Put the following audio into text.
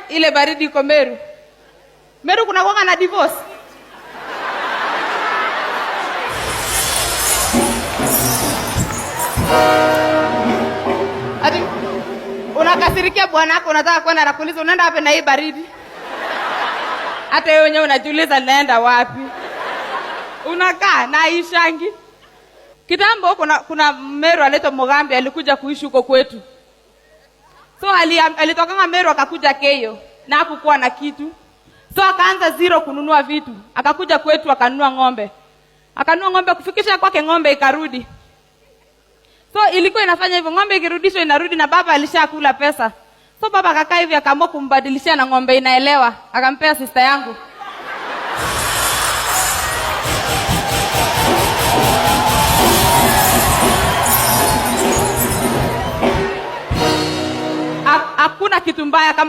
ile baridi iko Meru. Meru kuna kuanga na divorce. Ati unakasirikia bwana wako, unataka kwenda na kuuliza unaenda wapi na hii baridi? Hata wewe wenyewe unajiuliza naenda wapi? Unakaa na ishangi. Kitambo kuna Meru anaitwa Mugambi alikuja kuishi huko kwetu. So alitoka Meru akakuja Keyo na hakukuwa na kitu. So akaanza zero kununua vitu. Akakuja kwetu akanunua ng'ombe. Akanunua ng'ombe, kufikisha kwake ng'ombe ikarudi. So ilikuwa inafanya hivyo, ng'ombe ikirudishwa inarudi na baba alishakula pesa. So baba akakaa hivi akaamua kumbadilishia na ng'ombe inaelewa. Akampea sister yangu. Hakuna kitu mbaya kama